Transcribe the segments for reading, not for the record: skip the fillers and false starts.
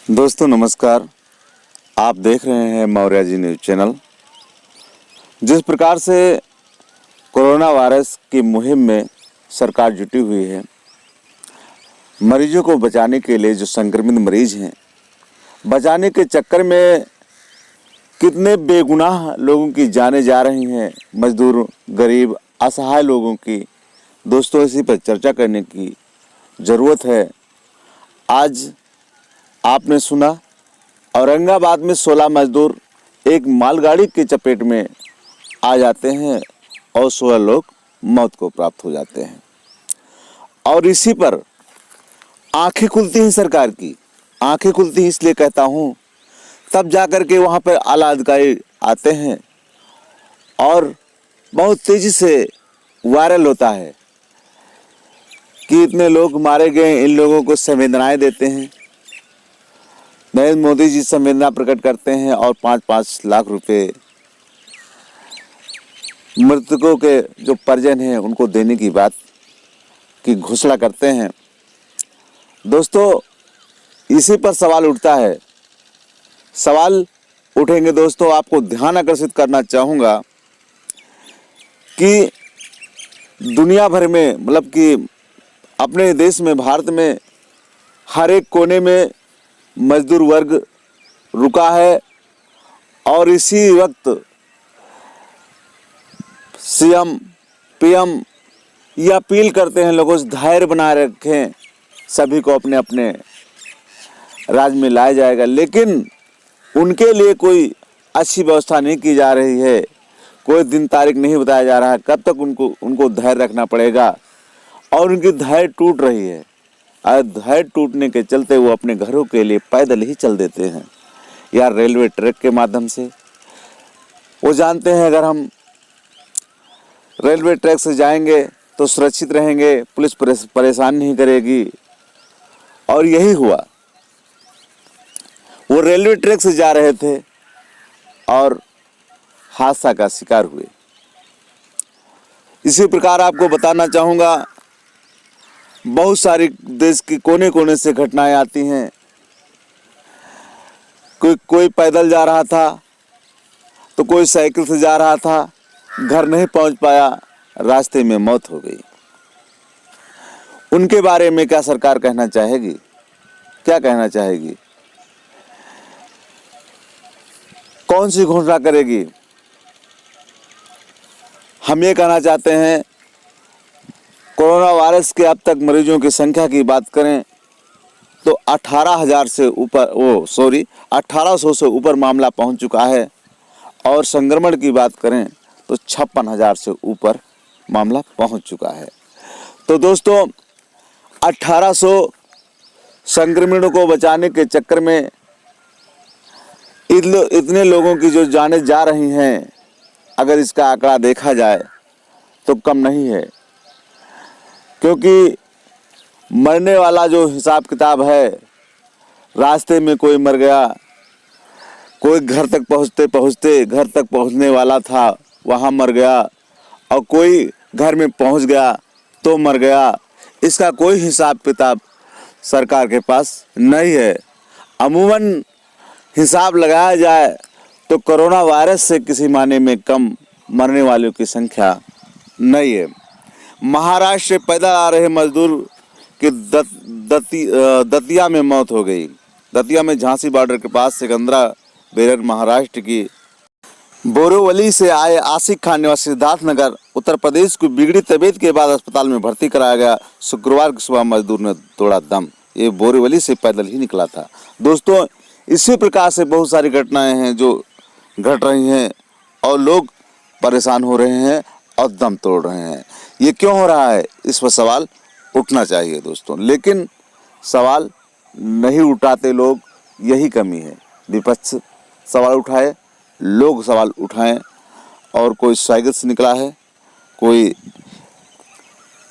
दोस्तों नमस्कार। आप देख रहे हैं मौर्य जी न्यूज़ चैनल। जिस प्रकार से कोरोना वायरस की मुहिम में सरकार जुटी हुई है, मरीजों को बचाने के लिए, जो संक्रमित मरीज हैं, बचाने के चक्कर में कितने बेगुनाह लोगों की जानें जा रही हैं, मजदूर, गरीब, असहाय लोगों की। दोस्तों, इसी पर चर्चा करने की ज़रूरत है। आज आपने सुना औरंगाबाद में 16 मजदूर एक मालगाड़ी की चपेट में आ जाते हैं और 16 लोग मौत को प्राप्त हो जाते हैं। और इसी पर आंखें खुलती हैं सरकार की। आंखें खुलती हैं इसलिए कहता हूँ, तब जाकर के वहाँ पर आला अधिकारी आते हैं और बहुत तेज़ी से वायरल होता है कि इतने लोग मारे गए, इन लोगों को संवेदनाएं देते हैं। नरेंद्र मोदी जी संवेदना प्रकट करते हैं और 5-5 लाख रुपए मृतकों के जो परिजन हैं उनको देने की बात की घोषणा करते हैं। दोस्तों, इसी पर सवाल उठता है। सवाल उठेंगे दोस्तों, आपको ध्यान आकर्षित करना चाहूँगा कि दुनिया भर में, मतलब कि अपने देश में, भारत में हर एक कोने में मजदूर वर्ग रुका है। और इसी वक्त सीएम, पीएम ये अपील करते हैं लोगों से, धैर्य बनाए रखें, सभी को अपने अपने राज्य में लाया जाएगा। लेकिन उनके लिए कोई अच्छी व्यवस्था नहीं की जा रही है, कोई दिन तारीख नहीं बताया जा रहा है कब तक उनको धैर्य रखना पड़ेगा। और उनकी धैर्य टूट रही है। और धैर्य टूटने के चलते वो अपने घरों के लिए पैदल ही चल देते हैं या रेलवे ट्रैक के माध्यम से। वो जानते हैं अगर हम रेलवे ट्रैक से जाएंगे तो सुरक्षित रहेंगे, पुलिस परेशान नहीं करेगी। और यही हुआ, वो रेलवे ट्रैक से जा रहे थे और हादसा का शिकार हुए। इसी प्रकार आपको बताना चाहूँगा, बहुत सारी देश के कोने कोने से घटनाएं आती हैं। कोई पैदल जा रहा था तो कोई साइकिल से जा रहा था, घर नहीं पहुंच पाया, रास्ते में मौत हो गई। उनके बारे में क्या सरकार कहना चाहेगी? क्या कहना चाहेगी? कौन सी घोषणा करेगी? हम ये कहना चाहते हैं, कोरोना वायरस के अब तक मरीजों की संख्या की बात करें तो 18,000 से ऊपर 1800 से ऊपर मामला पहुंच चुका है। और संक्रमण की बात करें तो 56,000 से ऊपर मामला पहुंच चुका है। तो दोस्तों, 1800 संक्रमणों को बचाने के चक्कर में इतने लोगों की जो जानें जा रही हैं, अगर इसका आंकड़ा देखा जाए तो कम नहीं है। क्योंकि मरने वाला जो हिसाब किताब है, रास्ते में कोई मर गया, कोई घर तक घर तक पहुंचने वाला था, वहां मर गया, और कोई घर में पहुंच गया तो मर गया। इसका कोई हिसाब किताब सरकार के पास नहीं है। अमूमन हिसाब लगाया जाए तो कोरोना वायरस से किसी मायने में कम मरने वालों की संख्या नहीं है। महाराष्ट्र से पैदल आ रहे मजदूर की दतिया में मौत हो गई। दतिया में झांसी बॉर्डर के पास सिकंदरा बेरर महाराष्ट्र की बोरीवली से आए आसिक खान निवासी सिद्धार्थनगर उत्तर प्रदेश की बिगड़ी तबीयत के बाद अस्पताल में भर्ती कराया गया। शुक्रवार की सुबह मजदूर ने तोड़ा दम। ये बोरीवली से पैदल ही निकला था। दोस्तों, इसी प्रकार से बहुत सारी घटनाएं हैं जो घट रही हैं और लोग परेशान हो रहे हैं और दम तोड़ रहे हैं। ये क्यों हो रहा है, इस पर सवाल उठना चाहिए दोस्तों, लेकिन सवाल नहीं उठाते लोग, यही कमी है। विपक्ष सवाल उठाए, लोग सवाल उठाएं। और कोई साइकिल से निकला है, कोई,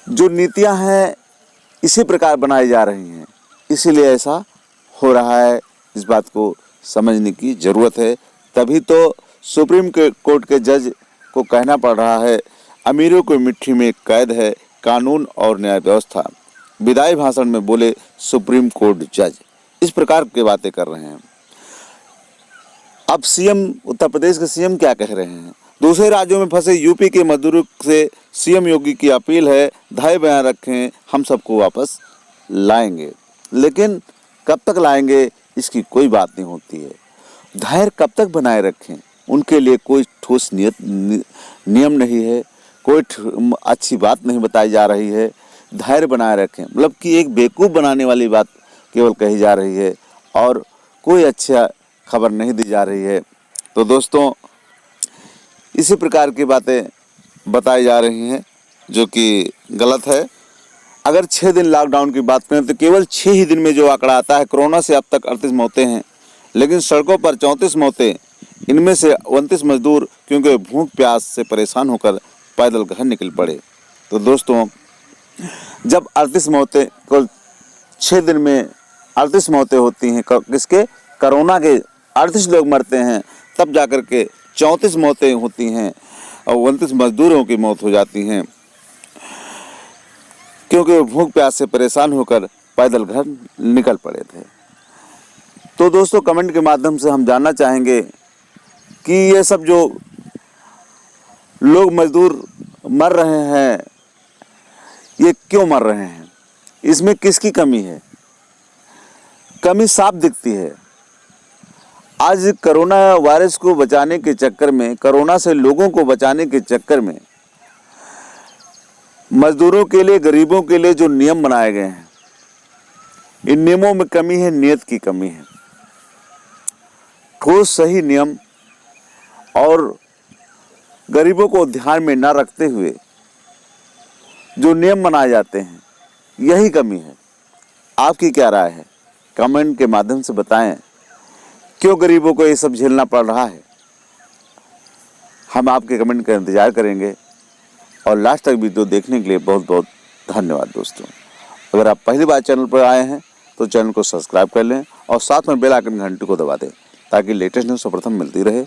जो नीतियां हैं इसी प्रकार बनाई जा रही हैं, इसीलिए ऐसा हो रहा है। इस बात को समझने की ज़रूरत है। तभी तो सुप्रीम कोर्ट के जज को कहना पड़ रहा है, अमीरों को मिट्टी में कैद है कानून और न्याय व्यवस्था। विदाई भाषण में बोले सुप्रीम कोर्ट जज। इस प्रकार की बातें कर रहे हैं। अब सीएम, उत्तर प्रदेश के सीएम क्या कह रहे हैं? दूसरे राज्यों में फंसे यूपी के मजदूरों से सीएम योगी की अपील है, धैर्य बनाए रखें, हम सबको वापस लाएंगे। लेकिन कब तक लाएंगे इसकी कोई बात नहीं होती है। धैर्य कब तक बनाए रखें, उनके लिए कोई ठोस नियम नहीं है, कोई अच्छी बात नहीं बताई जा रही है। धैर्य बनाए रखें मतलब कि एक बेवकूफ़ बनाने वाली बात केवल कही जा रही है और कोई अच्छा खबर नहीं दी जा रही है। तो दोस्तों, इसी प्रकार की बातें बताई जा रही हैं जो कि गलत है। अगर 6 दिन लॉकडाउन की बात करें तो केवल 6 ही दिन में जो आंकड़ा आता है, कोरोना से अब तक 38 मौतें हैं, लेकिन सड़कों पर 34 मौतें, इनमें से 29 मजदूर क्योंकि भूख प्यास से परेशान होकर पैदल घर निकल पड़े। तो दोस्तों, जब 38 मौतें कुल 6 दिन में 38 मौतें होती हैं, किसके? कोरोना के 38 लोग मरते हैं, तब जाकर के 34 मौतें होती हैं और 29 मजदूरों की मौत हो जाती हैं क्योंकि भूख प्यास से परेशान होकर पैदल घर निकल पड़े थे। तो दोस्तों, कमेंट के माध्यम से हम जानना चाहेंगे कि ये सब जो लोग मजदूर मर रहे हैं, ये क्यों मर रहे हैं? इसमें किसकी कमी है? कमी साफ दिखती है। आज कोरोना वायरस को बचाने के चक्कर में, कोरोना से लोगों को बचाने के चक्कर में मजदूरों के लिए, गरीबों के लिए जो नियम बनाए गए हैं, इन नियमों में कमी है, नीयत की कमी है। ठोस सही नियम और गरीबों को ध्यान में न रखते हुए जो नियम बनाए जाते हैं, यही कमी है। आपकी क्या राय है? कमेंट के माध्यम से बताएं, क्यों गरीबों को ये सब झेलना पड़ रहा है? हम आपके कमेंट का इंतजार करेंगे। और लास्ट तक वीडियो देखने के लिए बहुत बहुत धन्यवाद दोस्तों। अगर आप पहली बार चैनल पर आए हैं तो चैनल को सब्सक्राइब कर लें और साथ में बेल आइकन घंटी को दबा दें ताकि लेटेस्ट न्यूज़ सर्वप्रथम मिलती रहे।